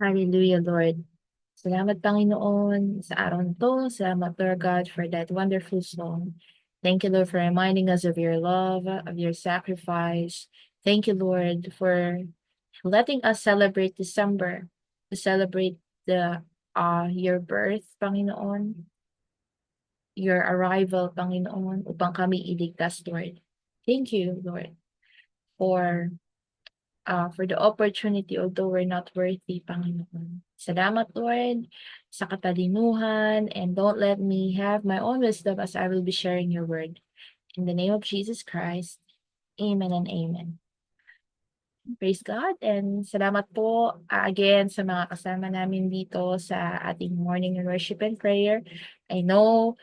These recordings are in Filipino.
Hallelujah, Lord. Salamat, Panginoon, sa araw na to. Salamat, Lord God, for that wonderful song. Thank you, Lord, for reminding us of your love, of your sacrifice. Thank you, Lord, for letting us celebrate December, to celebrate the your birth, Panginoon, your arrival, Panginoon, upang kami iligtas, Lord. Thank you, Lord, for the opportunity, although we're not worthy, Panginoon. Salamat, Lord, sa katalinuhan, and don't let me have my own wisdom as I will be sharing your word. In the name of Jesus Christ, amen and amen. Praise God, and salamat po again sa mga kasama namin dito sa ating morning worship and prayer. I know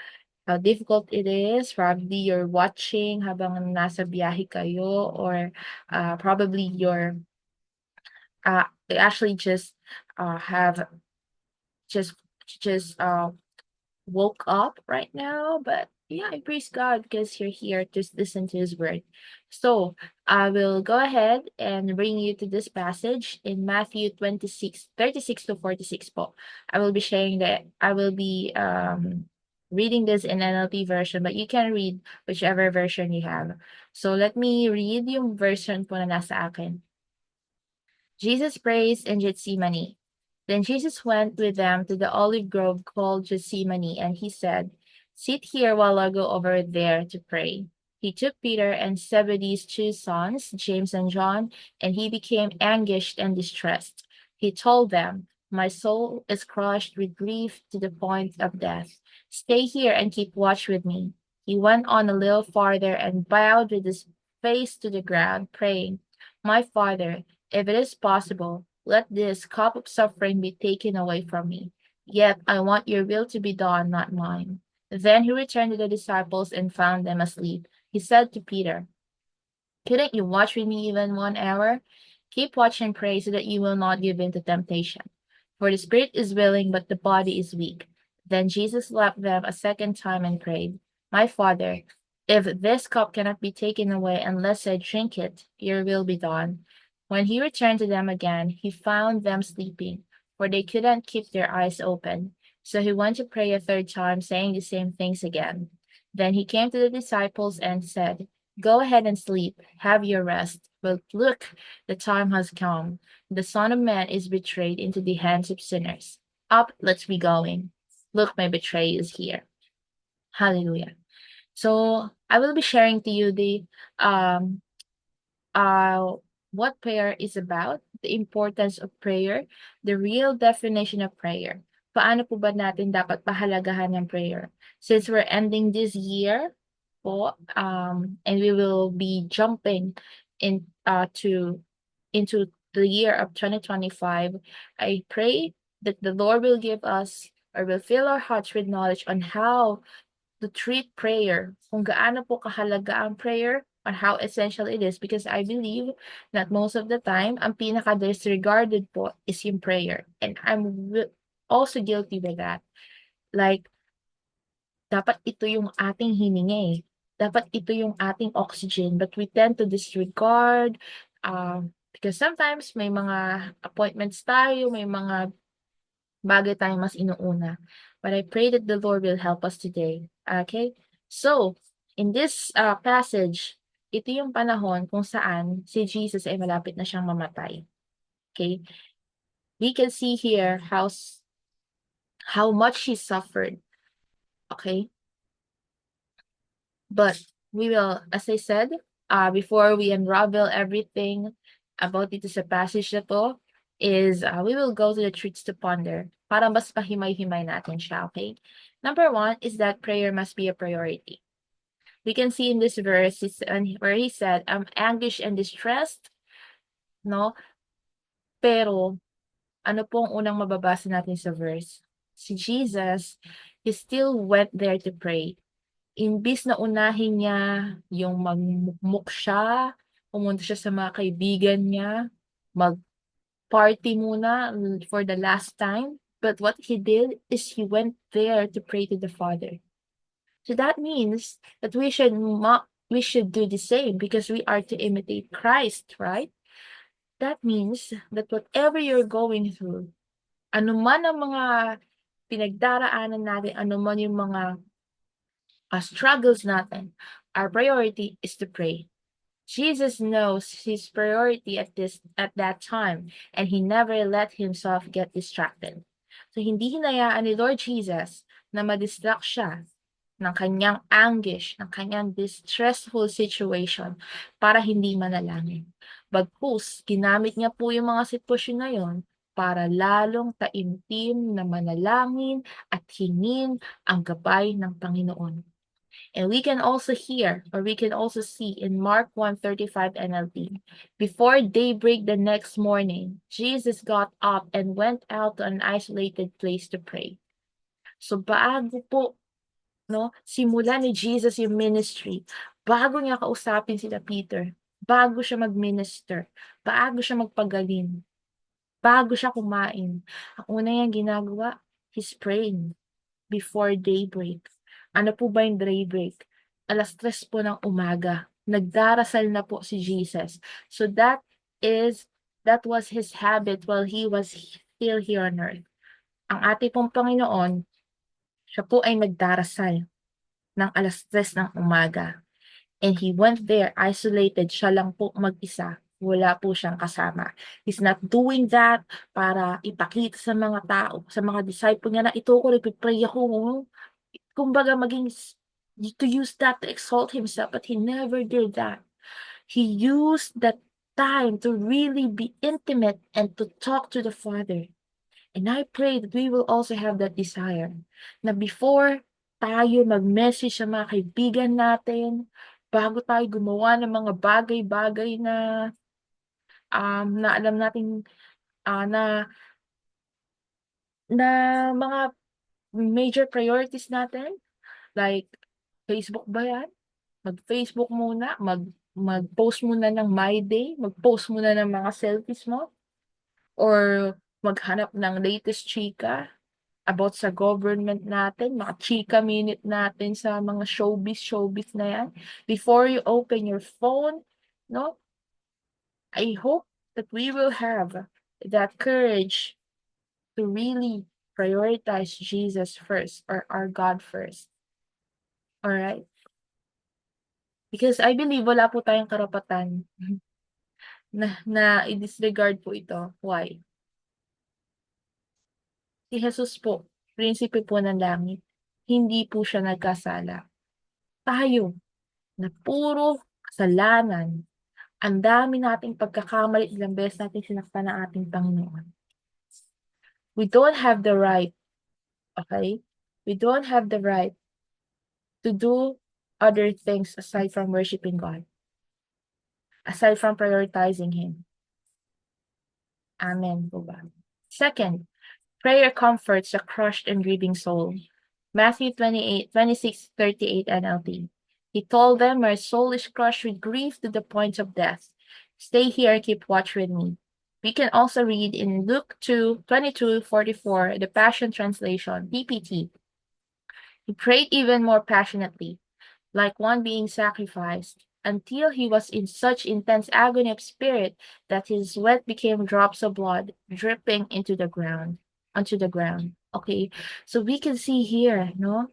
how difficult it is. Probably you're watching habang nasa biyahe kayo, or probably they actually just have just just woke up right now. But yeah, I praise God because you're here to listen to his word. So I will go ahead and bring you to this passage in Matthew 26:36 to 46 po. I will be sharing that. I will be reading this in NLT version, but you can read whichever version you have. So let me read yung version po na nasa akin. Jesus prays in Gethsemane. Then Jesus went with them to the olive grove called Gethsemane, and he said, "Sit here while I go over there to pray." He took Peter and Zebedee's two sons, James and John, and he became anguished and distressed. He told them, "My soul is crushed with grief to the point of death. Stay here and keep watch with me." He went on a little farther and bowed with his face to the ground, praying, "My Father, if it is possible, let this cup of suffering be taken away from me. Yet I want your will to be done, not mine." Then he returned to the disciples and found them asleep. He said to Peter, "Couldn't you watch with me even 1 hour? Keep watch and pray so that you will not give in to temptation. For the spirit is willing, but the body is weak." Then Jesus left them a second time and prayed, "My Father, if this cup cannot be taken away unless I drink it, your will be done." When he returned to them again, he found them sleeping, for they couldn't keep their eyes open. So he went to pray a third time, saying the same things again. Then he came to the disciples and said, "Go ahead and sleep, have your rest. But look, the time has come. The Son of Man is betrayed into the hands of sinners. Up, let's be going. Look, my betrayer is here." Hallelujah. So I will be sharing to you the um uh what prayer is about, the importance of prayer, the real definition of prayer. Paano po ba natin dapat pahalagahan ng prayer? Since we're ending this year po, and we will be jumping in to into the year of 2025, I pray that the Lord will give us, or will fill our hearts with knowledge on how to treat prayer, kung gaano po kahalaga ang prayer, or how essential it is, because I believe that most of the time, ang pinaka-disregarded po is yung prayer. And I'm also guilty with that. Like, dapat ito yung ating hininga eh. Dapat ito yung ating oxygen, but we tend to disregard, because sometimes may mga appointments tayo, may mga bagay tayong mas inuuna. But I pray that the Lord will help us today. Okay? So, in this passage, ito yung panahon kung saan si Jesus ay malapit na siyang mamatay. Okay? We can see here how much he suffered. Okay? But we will, as I said, before we unravel everything about dito sa passage na to, is we will go to the truths to ponder para mas mahimay-himay natin siya, okay? Number one is that prayer must be a priority. We can see in this verse where he said, "I'm anguished and distressed," no? Pero, ano pong unang mababasa natin sa verse? Si Jesus, he still went there to pray. Imbis na unahin niya yung magmukmuk siya, pumunta siya sa mga kaibigan niya, mag-party muna for the last time. But what he did is he went there to pray to the Father. So that means that we should do the same, because we are to imitate Christ, right? That means that whatever you're going through, Ano man ang mga pinagdaraanan natin, ano man yung mga struggles natin, our priority is to pray. Jesus knows his priority at that time, and he never let himself get distracted. So hindi hinayaan ni Lord Jesus na madistract siya ng kanyang anguish, ng kanyang distressful situation para hindi manalangin. Bagkus, ginamit niya po yung mga sitwasyon na yon para lalong taimtim na manalangin at hingin ang gabay ng Panginoon. And we can also hear, or we can also see in Mark 1:35 NLT, before daybreak the next morning, Jesus got up and went out to an isolated place to pray. So bago po, no, simula ni Jesus yung ministry, bago niya kausapin sila Peter, bago siya mag-minister, bago siya magpagaling, bago siya kumain, ang una niyang ginagawa, he's praying before daybreak. Ano po ba yung daybreak? 3:00 po ng umaga. Nagdarasal na po si Jesus. So that was his habit while he was still here on earth. Ang ating pong Panginoon, siya po ay nagdarasal ng 3:00 ng umaga. And he went there isolated, siya lang po mag-isa. Wala po siyang kasama. He's not doing that para ipakita sa mga tao, sa mga disciple niya na ito ko, nagpipray ako. Kumbaga to use that to exalt himself, but he never did that. He used that time to really be intimate and to talk to the Father. And I pray that we will also have that desire na before tayo mag-message sa mga kaibigan natin, bago tayo gumawa ng mga bagay-bagay na alam natin na mga major priorities natin, like Facebook ba yan? Mag-Facebook muna, mag-post muna ng My Day, mag-post muna ng mga selfies mo, or maghanap ng latest chika about sa government natin, mga chika minute natin sa mga showbiz na yan. Before you open your phone, no? I hope that we will have that courage to really prioritize Jesus first, or our God first. Alright? Because I believe wala po tayong karapatan na i-disregard po ito. Why? Si Jesus po, prinsipe po ng langit, hindi po siya nagkasala. Tayo, na puro kasalanan, ang dami nating pagkakamali, ilang beses nating sinaktan ng ating Panginoon. We don't have the right, okay? We don't have the right to do other things aside from worshiping God, aside from prioritizing Him. Amen po ba? Second, prayer comforts a crushed and grieving soul. Matthew 26:38 NLT. He told them, my soul is crushed with grief to the point of death. Stay here, keep watch with me. We can also read in Luke 2:22-44, the Passion Translation, PPT. He prayed even more passionately, like one being sacrificed, until he was in such intense agony of spirit that his sweat became drops of blood dripping onto the ground. Okay, so we can see here, no?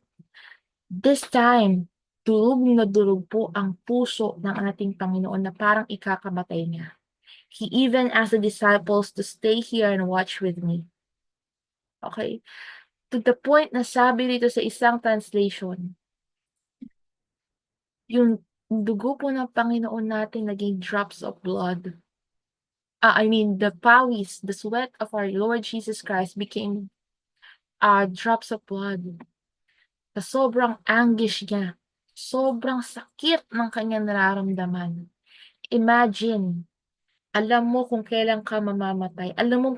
This time, durog na durog po ang puso ng ating Panginoon na parang ikakamatay niya. He even asked the disciples to stay here and watch with me. Okay? To the point na sabi dito sa isang translation, yung dugo po ng Panginoon natin naging drops of blood. The pawis, the sweat of our Lord Jesus Christ became drops of blood. Sa sobrang anguish niya, sobrang sakit ng kanyang nararamdaman. Imagine, alam mo kung kailan ka mamamatay. Alam mong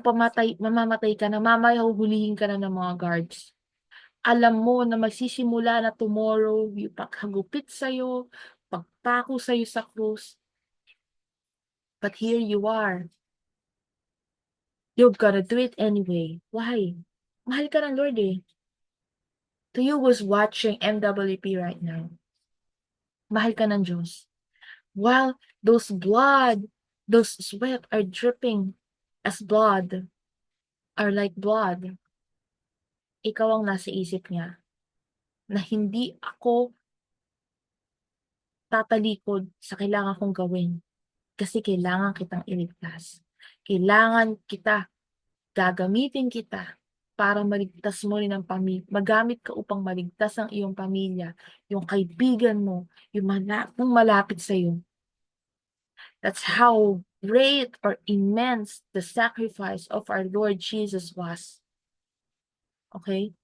mamamatay ka na, mamaya huhulihin ka na ng mga guards. Alam mo na magsisimula na tomorrow yung paghagupit sa'yo, pagpako sa'yo sa krus. But here you are. You're gonna do it anyway. Why? Mahal ka ng Lord eh. To you who's watching MWP right now, mahal ka ng Diyos. While those sweat are dripping as blood, are like blood. Ikaw ang nasa isip niya na hindi ako tatalikod sa kailangan kong gawin kasi kailangan kitang iligtas. Kailangan kita, gagamitin kita para maligtas mo rin ang magamit ka upang maligtas ang iyong pamilya, yung kaibigan mo, yung malapit sa'yo. That's how great or immense the sacrifice of our Lord Jesus was. Okay?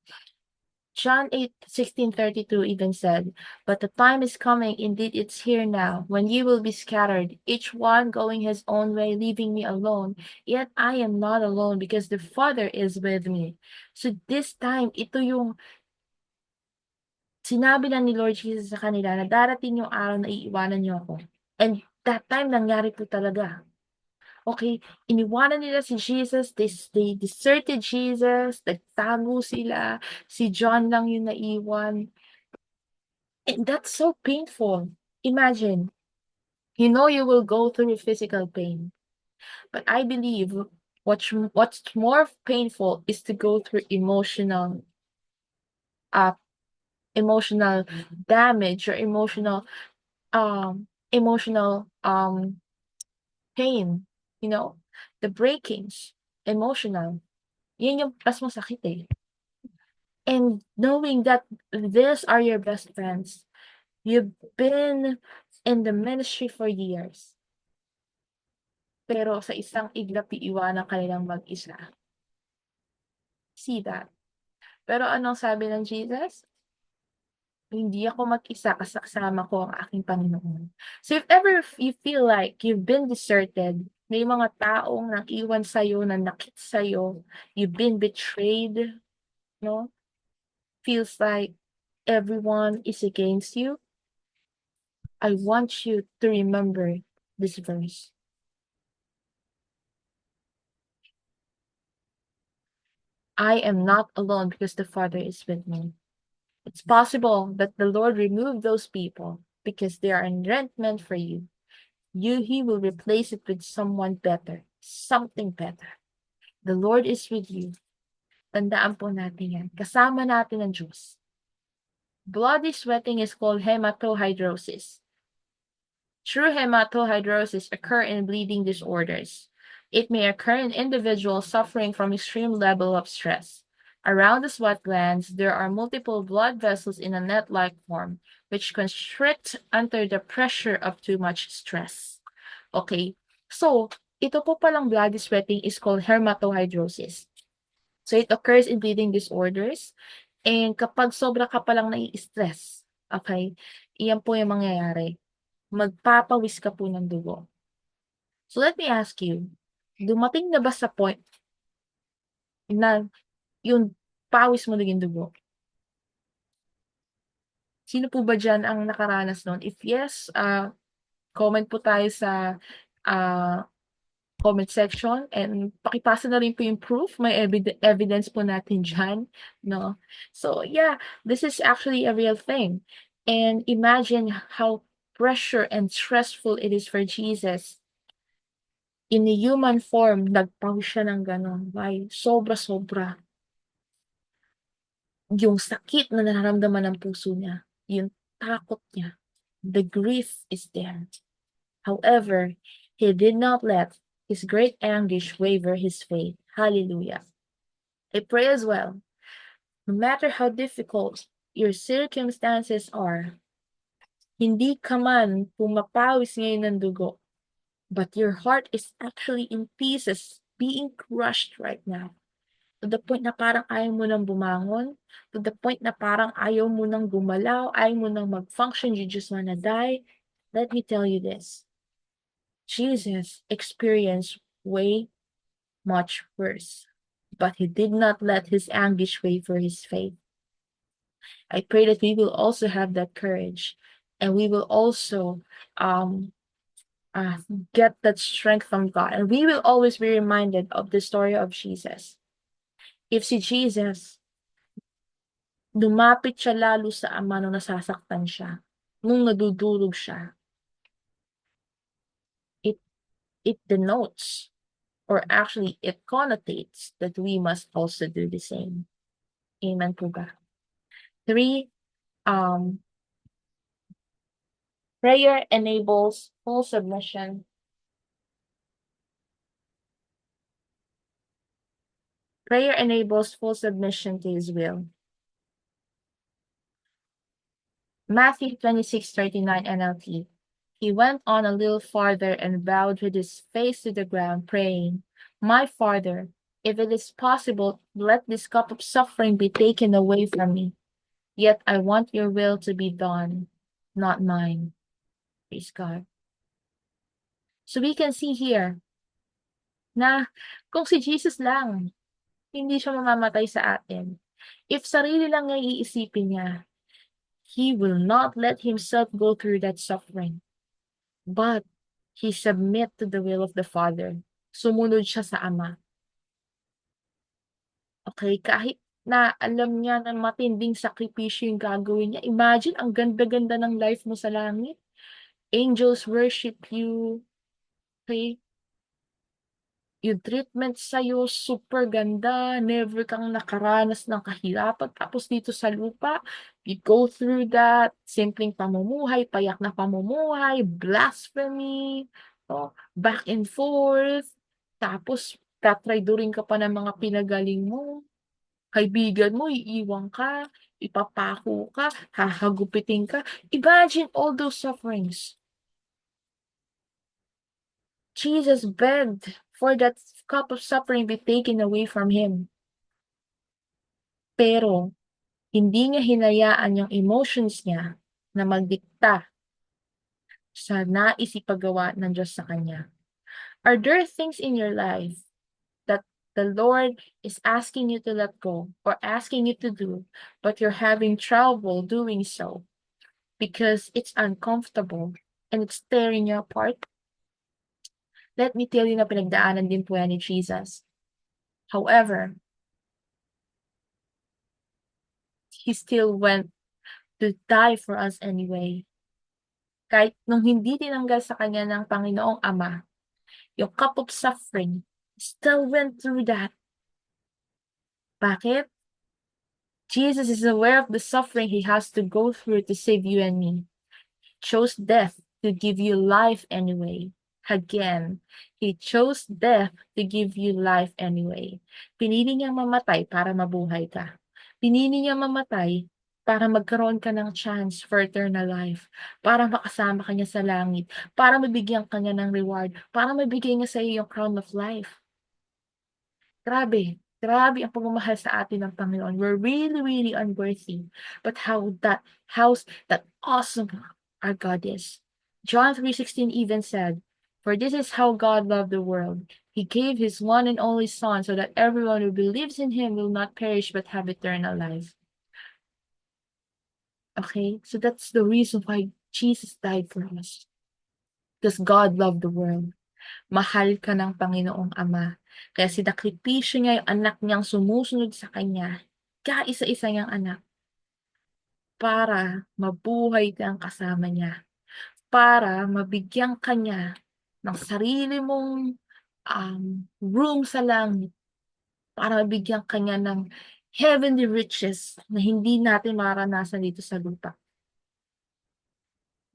John 8:16-32 even said, "But the time is coming, indeed it's here now, when ye will be scattered, each one going his own way, leaving me alone. Yet I am not alone, because the Father is with me." So this time, ito yung sinabi na ni Lord Jesus sa kanila na darating yung araw na iiwanan niyo ako. And that time, nangyari po talaga. Okay, iniwanan nila si Jesus, they deserted Jesus, nagtago sila, si John lang yung naiwan. And that's so painful. Imagine, you know you will go through physical pain, but I believe what's more painful is to go through uh emotional damage or emotional pain, you know, the breakings, emotional. Yun yung mas masakit eh. And knowing that these are your best friends, you've been in the ministry for years, pero sa isang iglap iiwanan ka nilang mag-isa. See that? Pero anong sabi ng Jesus? Hindi ako mag-isa kasi kasama ko ang aking Panginoon. So if ever you feel like you've been deserted, may mga taong nag-iwan sa'yo, nanakit sa'yo, you've been betrayed, no? Feels like everyone is against you. I want you to remember this verse. I am not alone because the Father is with me. It's possible that the Lord removed those people because they are meant for you. He will replace it with someone better, something better. The Lord is with you. Tandaan po natin yan. Kasama natin ang Diyos. Bloody sweating is called hematohydrosis. True hematohydrosis occur in bleeding disorders. It may occur in individuals suffering from extreme level of stress. Around the sweat glands, there are multiple blood vessels in a net-like form, which constrict under the pressure of too much stress. Okay, so ito po palang bloody sweating is called hematohydrosis. So it occurs in bleeding disorders, and kapag sobra ka palang nai-stress, okay, iyan po yung mangyayari. Magpapawis ka po ng dugo. So let me ask you, dumating na ba sa point na yung pawis mo naging dugo? Sino po ba diyan ang nakaranas nun? If yes, comment po tayo sa comment section and pakipasa na rin po yung proof. May evidence po natin diyan, no? So yeah, this is actually a real thing. And imagine how pressure and stressful it is for Jesus. In a human form, nagpawis siya ng gano'n. Why? Sobra-sobra. Yung sakit na nararamdaman ng puso niya, yung takot niya, the grief is there. However, he did not let his great anguish waver his faith. Hallelujah. I pray as well, no matter how difficult your circumstances are, hindi ka man pumapawis ngayon ng dugo, but your heart is actually in pieces, being crushed right now. To the point na parang ayaw mo nang bumangon, to the point na parang ayaw mo nang gumalaw, ayaw mo nang mag-function, you just wanna die. Let me tell you this. Jesus experienced way much worse, but he did not let his anguish waver his faith. I pray that we will also have that courage, and we will also get that strength from God, and we will always be reminded of the story of Jesus. If si Jesus, lumapit siya lalo sa Ama nung nasasaktan siya, nung nadudurog siya, it denotes or actually it connotates that we must also do the same. Amen po ba? 3, um, prayer enables full submission. Prayer enables full submission to His will. Matthew 26:39 NLT. He went on a little farther and bowed with his face to the ground, praying, "My Father, if it is possible, let this cup of suffering be taken away from me. Yet I want your will to be done, not mine." Praise God. So we can see here na kung si Jesus lang, hindi siya mamamatay sa atin. If sarili lang niya iisipin niya, He will not let Himself go through that suffering. But He submit to the will of the Father. Sumunod siya sa Ama. Okay, kahit na alam niya na matinding sakripisyo yung gagawin niya. Imagine, ang ganda-ganda ng life mo sa langit. Angels worship you. Okay? Yung treatment sa'yo, super ganda. Never kang nakaranas ng kahirapan. Tapos dito sa lupa, you go through that. Simpleng pamumuhay, payak na pamumuhay, blasphemy, oh, back and forth. Tapos, tatraydurin ka pa ng mga pinagaling mo. Kaibigan mo, iiwan ka, ipapako ka, hahagupitin ka. Imagine all those sufferings. Jesus begged for that cup of suffering be taken away from Him. Pero, hindi niya hinayaan yung emotions niya na magdikta sa nais ipagawa ng Diyos sa Kanya. Are there things in your life that the Lord is asking you to let go or asking you to do, but you're having trouble doing so because it's uncomfortable and it's tearing you apart? Let me tell you na pinagdaanan din po yan ni Jesus. However, He still went to die for us anyway. Kahit nung hindi tinanggal sa kanya ng Panginoong Ama, yung cup of suffering, still went through that. Bakit? Jesus is aware of the suffering He has to go through to save you and me. Chose death to give you life anyway. Again, He chose death to give you life anyway. Pinili niyang mamatay para mabuhay ka. Pinili niyang mamatay para magkaroon ka ng chance for eternal life, para makasama ka niya sa langit, para mabigyan ka niya ng reward, para mabigay niya sa iyo yung crown of life. Grabe, grabe ang pagmamahal sa atin ng Panginoon. We're really, really unworthy. But how's that awesome our God is. John 3:16 even said, "For this is how God loved the world. He gave His one and only Son so that everyone who believes in Him will not perish but have eternal life." Okay? So that's the reason why Jesus died for us. Because God loved the world. Mahal ka ng Panginoong Ama. Kaya sinakripisyo niya yung anak niyang sumusunod sa Kanya, kaisa-isa niyang anak, para mabuhay kang kasama niya, para mabigyan ka niya ng sarili mong room sa langit, para mabigyan ka niya ng heavenly riches na hindi natin mararanasan dito sa lupa.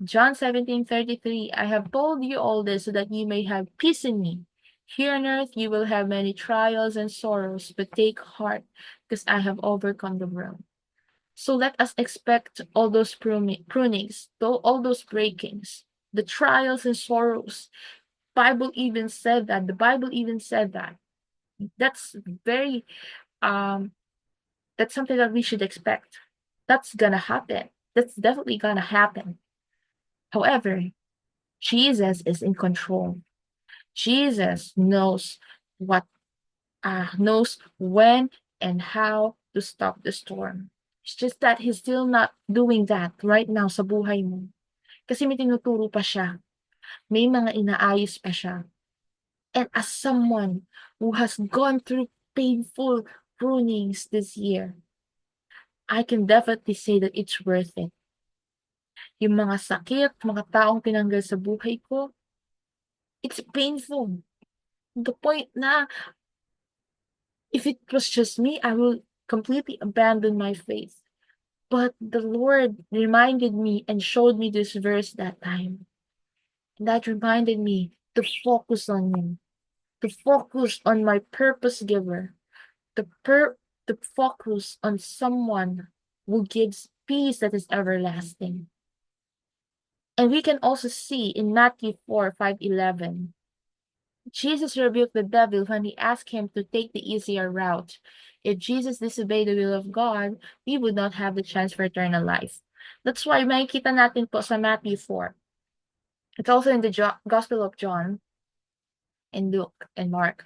John 17:33, "I have told you all this so that you may have peace in me. Here on earth you will have many trials and sorrows, but take heart, because I have overcome the world." So let us expect all those prunings, all those breakings, the trials and sorrows. The Bible even said that. That's very, that's something that we should expect. That's gonna happen. That's definitely gonna happen. However, Jesus is in control. Jesus knows when and how to stop the storm. It's just that He's still not doing that right now sa buhay mo. Kasi may tinuturo pa siya. May mga inaayos pa siya. And as someone who has gone through painful prunings this year, I can definitely say that it's worth it. Yung mga sakit, mga taong tinanggal sa buhay ko, it's painful. The point na if it was just me, I will completely abandon my faith. But the Lord reminded me and showed me this verse that time. And that reminded me to focus on Him, to focus on my purpose giver, to, per- to focus on someone who gives peace that is everlasting. And we can also see in Matthew 4:5-11, Jesus rebuked the devil when he asked him to take the easier route. If Jesus disobeyed the will of God, we would not have the chance for eternal life. That's why makikita natin po sa Matthew 4. It's also in the Gospel of John and Luke and Mark,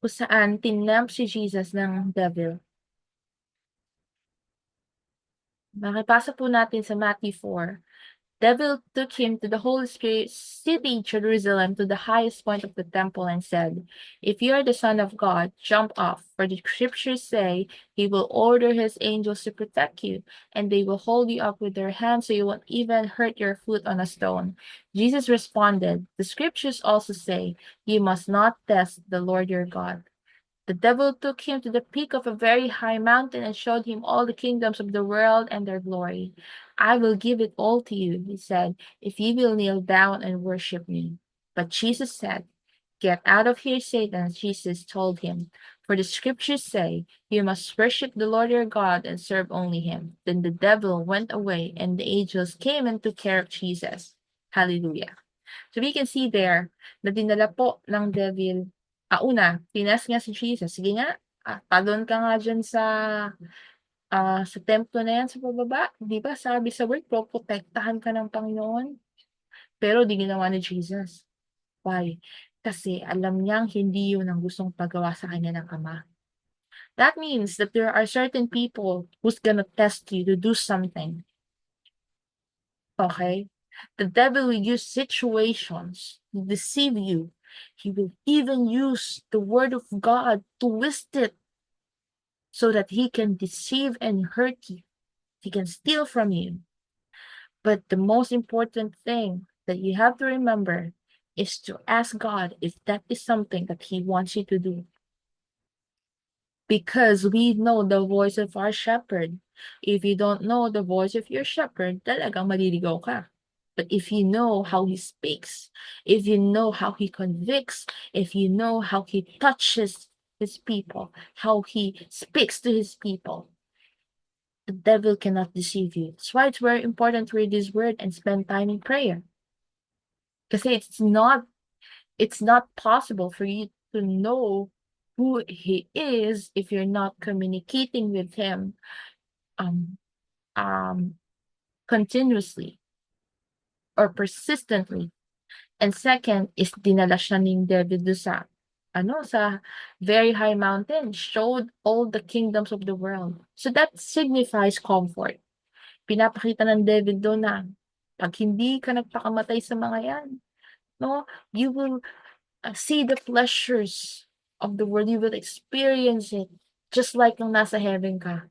kung saan tintempt si Jesus ng devil. Makipasa po natin sa Matthew 4. Devil took him to the holy city, Jerusalem, to the highest point of the temple and said, "If you are the Son of God, jump off, for the scriptures say he will order his angels to protect you, and they will hold you up with their hands so you won't even hurt your foot on a stone." Jesus responded, "The scriptures also say, you must not test the Lord your God." The devil took him to the peak of a very high mountain and showed him all the kingdoms of the world and their glory. "I will give it all to you," he said, "if you will kneel down and worship me." But Jesus said, "Get out of here, Satan," Jesus told him, "for the scriptures say, you must worship the Lord your God and serve only him." Then the devil went away, and the angels came and took care of Jesus. Hallelujah. So we can see there na dinala po ng devil. Una, tinest niya si Jesus. Sige nga, talon ka nga dyan sa templo na yan sa pababa. Di ba sabi sa word, protektahan ka ng Panginoon. Pero di ginawa ni Jesus. Why? Kasi alam niyang hindi yun ang gustong pagawa sa kanya ng Ama. That means that there are certain people who's gonna test you to do something. Okay? The devil will use situations to deceive you. He will even use the word of God to twist it so that he can deceive and hurt you. He can steal from you. But the most important thing that you have to remember is to ask God if that is something that he wants you to do. Because we know the voice of our shepherd. If you don't know the voice of your shepherd, talagang maliligaw ka. But if you know how he speaks, if you know how he convicts, if you know how he touches his people, how he speaks to his people, the devil cannot deceive you. That's why it's very important to read this word and spend time in prayer. Because it's not possible for you to know who he is if you're not communicating with him um continuously or persistently. And second is dinala siya ng devil doon sa very high mountain, showed all the kingdoms of the world. So that signifies comfort. Pinapakita ng devil doon na pag hindi ka nagpakamatay sa mga yan, no, you will see the pleasures of the world. You will experience it just like nung nasa heaven ka.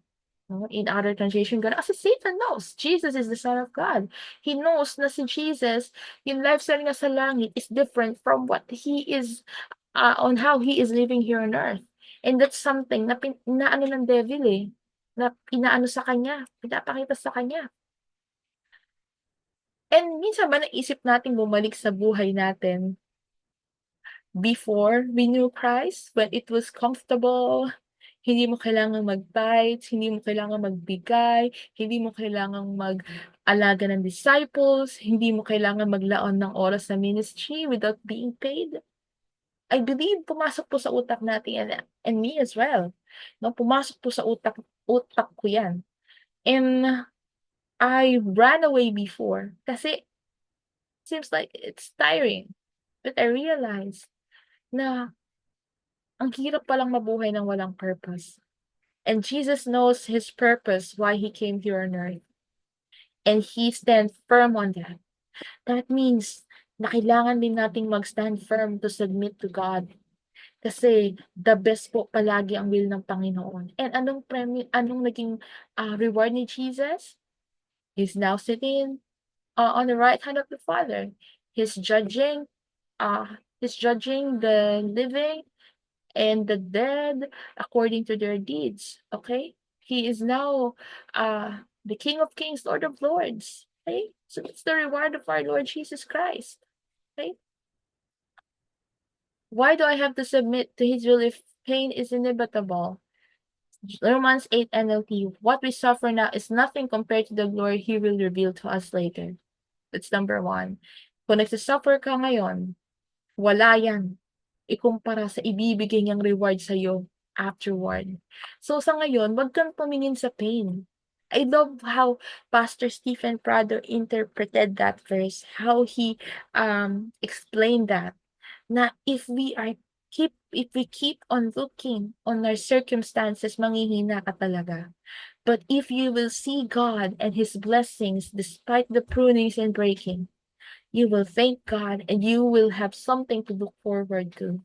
No? In other translation, God, kasi Satan knows Jesus is the Son of God. He knows na si Jesus, yung lifestyle niya sa langit is different from what he is, on how he is living here on earth. And that's something na inaano ng devil na inaano sa kanya, pinapakita sa kanya. And minsan ba naisip natin bumalik sa buhay natin before we knew Christ, when it was comfortable, hindi mo kailangang mag-tithes, hindi mo kailangang magbigay, hindi mo kailangang mag-alaga ng disciples, hindi mo kailangan maglaon ng oras sa ministry without being paid? I believe pumasok po sa utak natin and me as well. No, pumasok po sa utak ko 'yan. And I ran away before kasi seems like it's tiring. But I realized na ang hirap palang mabuhay ng walang purpose. And Jesus knows his purpose why he came here on earth. And he stands firm on that. That means na kailangan din nating mag-stand firm to submit to God. Kasi the best po palagi ang will ng Panginoon. And anong naging reward ni Jesus? He's now sitting on the right hand of the Father. He's judging He's judging the living and the dead according to their deeds. Okay? He is now the King of Kings, Lord of Lords. Okay? So it's the reward of our Lord Jesus Christ. Okay? Why do I have to submit to his will if pain is inevitable? Romans 8 NLT, what we suffer now is nothing compared to the glory he will reveal to us later. That's number one. Kung nagsasuffer ka ngayon, wala yan ikumpara sa ibibigay niyang reward sa'yo afterward. So sa ngayon, wag kang tumingin sa pain. I love how Pastor Stephen Prado interpreted that verse, how he explained that. Na if we keep on looking on our circumstances, manghihina ka talaga. But if you will see God and his blessings despite the prunings and breaking, you will thank God and you will have something to look forward to.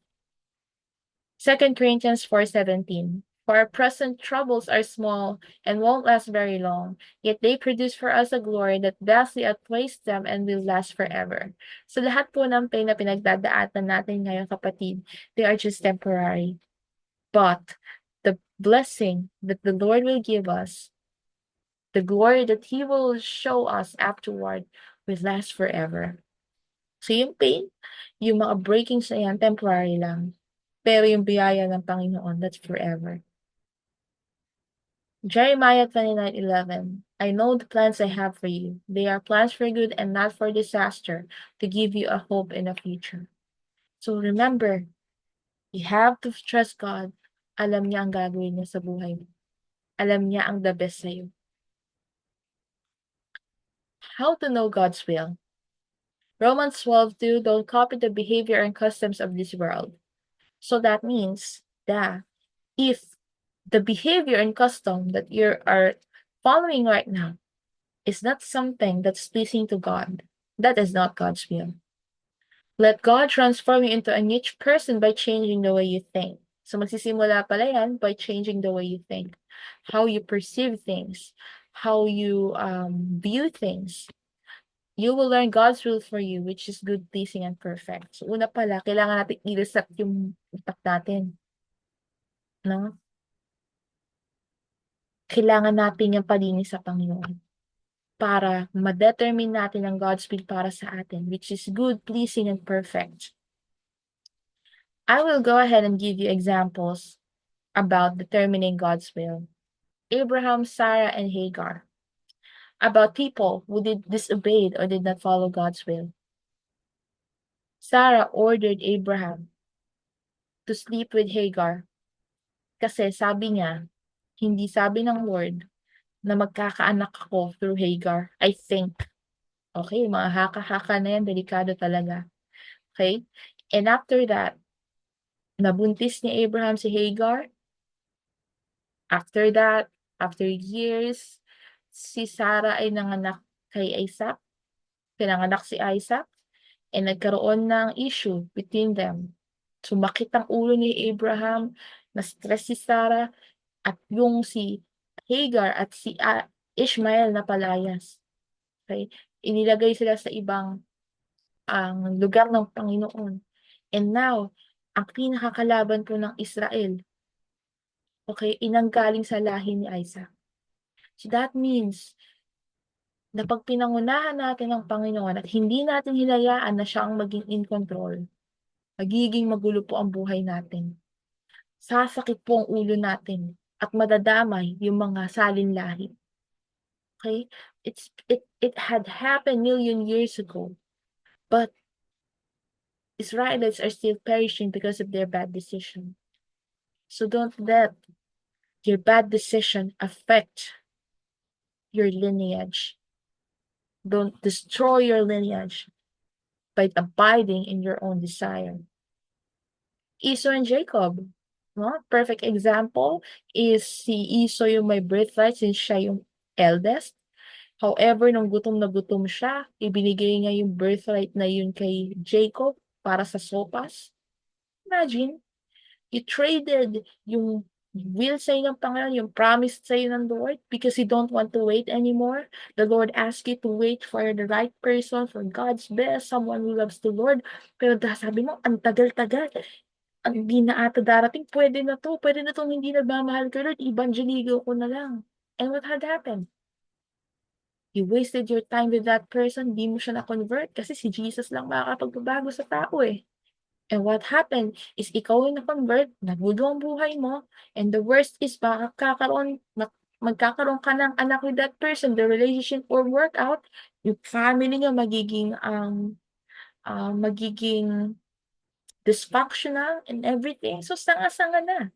2 Corinthians 4:17. For our present troubles are small and won't last very long, yet they produce for us a glory that vastly outweighs them and will last forever. So lahat po ng pain na pinagdadaanan natin ngayon, kapatid, they are just temporary. But the blessing that the Lord will give us, the glory that He will show us afterward, will last forever. So yung pain, yung mga breakings na yan, temporary lang. Pero yung biyaya ng Panginoon, that's forever. Jeremiah 29:11. I know the plans I have for you. They are plans for good and not for disaster, to give you a hope in the future. So remember, you have to trust God. Alam niya ang gagawin niya sa buhay mo. Alam niya ang the best sa'yo. How to know God's will? Romans 12:2, don't copy the behavior and customs of this world. So that means that if the behavior and custom that you are following right now is not something that's pleasing to God, that is not God's will. Let God transform you into a new person by changing the way you think. So magsisimula pala yan by changing the way you think. How you perceive things, how you view things. You will learn God's will for you, which is good, pleasing, and perfect. So una pala, kailangan natin i-reset yung utak natin. No? Kailangan natin yung palinis sa Panginoon para ma-determine natin ang God's will para sa atin, which is good, pleasing, and perfect. I will go ahead and give you examples about determining God's will. Abraham, Sarah, and Hagar. About people who disobeyed or did not follow God's will. Sarah ordered Abraham to sleep with Hagar kasi sabi niya, hindi sabi ng Lord na magkakaanak ako through Hagar. I think. Okay, mga haka-haka na yan, delikado talaga. Okay? And after that, nabuntis ni Abraham si Hagar. After that, after years, si Sarah ay nanganak kay Isaac. Pinanganak si Isaac. And nagkaroon ng issue between them. Sumakit ang ulo ni Abraham, na-stress si Sarah, at yung si Hagar at si Ishmael na palayas. Okay? Inilagay sila sa ibang lugar ng Panginoon. And now, ang pinakakalaban po ng Israel, okay, inanggaling sa lahi ni Isaac. So that means, na pag pinangunahan natin ang Panginoon at hindi natin hinayaan na siya ang maging in control, magiging magulo po ang buhay natin. Sasakit po ang ulo natin at madadamay yung mga salin lahi. Okay? It had happened million years ago. But Israelites are still perishing because of their bad decision. So don't let your bad decision affect your lineage. Don't destroy your lineage by abiding in your own desire. Esau and Jacob. No? Perfect example is si Esau yung may birthright since siya yung eldest. However, nung gutom na gutom siya, ibinigay niya yung birthright na yun kay Jacob para sa sopas. Imagine, you traded yung will sa'yo ng Panginoon, yung promise sa'yo ng Lord, because you don't want to wait anymore. The Lord asks you to wait for the right person, for God's best, someone who loves the Lord. Pero sabi mo, ang tagal-tagal. Hindi na ata darating, pwede na 'tong hindi nagmamahal kay Lord, evangelismo ko na lang. And what had happened? You wasted your time with that person, di mo siya na-convert kasi si Jesus lang makakapagpabago sa tao, eh. And what happened is ikaw yung na-convert, nagulo ang buhay mo, and the worst is magkakaroon ka ng anak with that person, the relationship won't work out, yung family niyo magiging dysfunctional and everything. So, sanga-sanga na.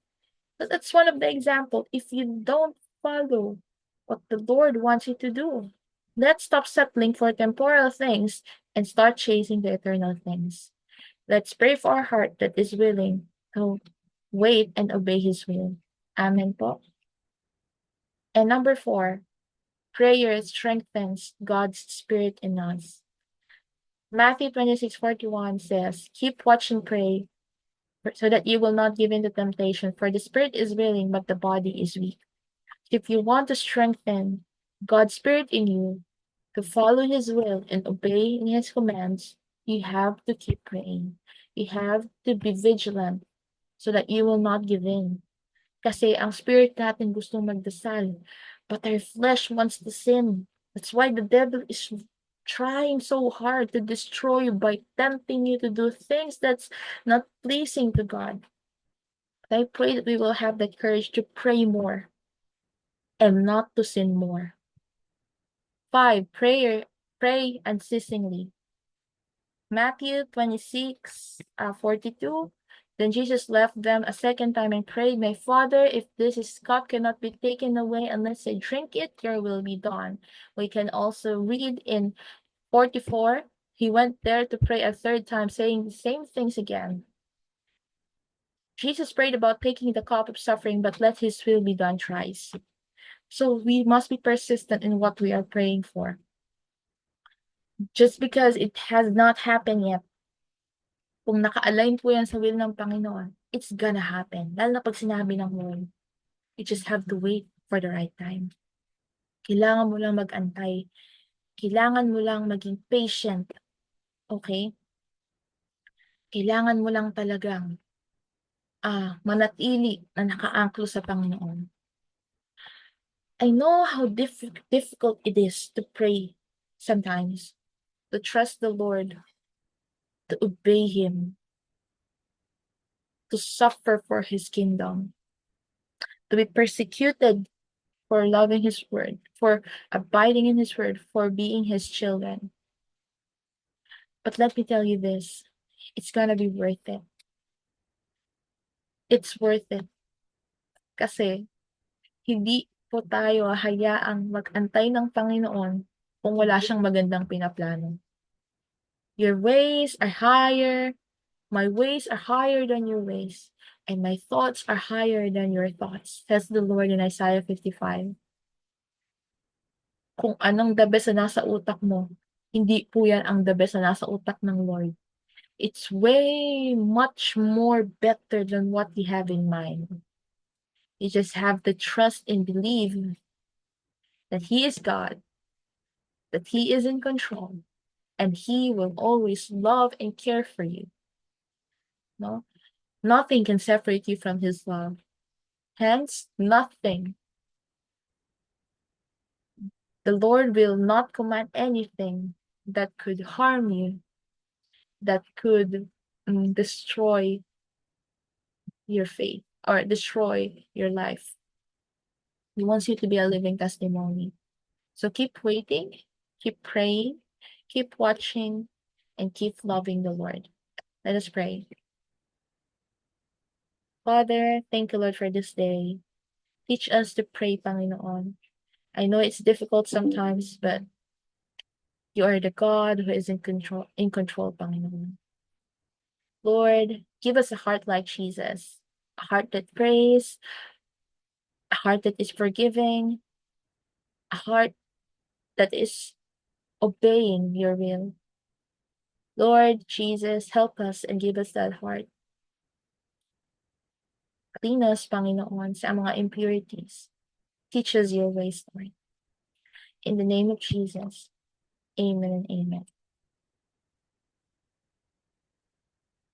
That's one of the example. If you don't follow what the Lord wants you to do, let's stop settling for temporal things and start chasing the eternal things. Let's pray for a heart that is willing to wait and obey His will. Amen po. And number 4, prayer strengthens God's Spirit in us. Matthew 26:41 says, keep watch and pray so that you will not give in to temptation, for the spirit is willing, but the body is weak. If you want to strengthen God's Spirit in you, to follow His will and obey in His commands, you have to keep praying. You have to be vigilant so that you will not give in. Kasi ang spirit natin gustong magdasal, but our flesh wants to sin. That's why the devil is trying so hard to destroy you by tempting you to do things that's not pleasing to God. I pray that we will have the courage to pray more and not to sin more. 5, pray unceasingly. Matthew 26:42. Then Jesus left them a second time and prayed, my Father, if this cup cannot be taken away unless I drink it, your will be done. We can also read in 44, he went there to pray a third time, saying the same things again. Jesus prayed about taking the cup of suffering, but let his will be done thrice. So we must be persistent in what we are praying for. Just because it has not happened yet, kung naka-align po yan sa will ng Panginoon, it's gonna happen. Lalo na pag sinabi ng Lord, you just have to wait for the right time. Kailangan mo lang mag-antay. Kailangan mo lang maging patient. Okay? Kailangan mo lang talagang manatili na naka-angklo sa Panginoon. I know how difficult it is to pray sometimes, to trust the Lord, to obey Him, to suffer for His kingdom, to be persecuted for loving His word, for abiding in His word, for being His children. But let me tell you this, it's gonna be worth it. It's worth it. Kasi hindi po tayo hayaang mag-antay ng Panginoon kung wala siyang magandang pinaplano. Your ways are higher, my ways are higher than your ways, and my thoughts are higher than your thoughts, says the Lord in Isaiah 55. Kung anong the best na nasa utak mo, hindi po yan ang the best na nasa utak ng Lord. It's way much more better than what you have in mind. You just have to trust and believe that He is God, that He is in control, and He will always love and care for you. No? Nothing can separate you from His love. Hence, nothing. The Lord will not command anything that could harm you, that could destroy your faith or destroy your life. He wants you to be a living testimony. So keep waiting, keep praying, keep watching, and keep loving the Lord. Let us pray. Father, thank you, Lord, for this day. Teach us to pray, Panginoon. I know it's difficult sometimes, but you are the God who is in control, Panginoon. Lord, give us a heart like Jesus, a heart that prays, a heart that is forgiving, a heart that is obeying your will. Lord Jesus, help us and give us that heart. Clean us, Panginoon, sa mga impurities. Teach us your ways, Lord. In the name of Jesus, amen and amen.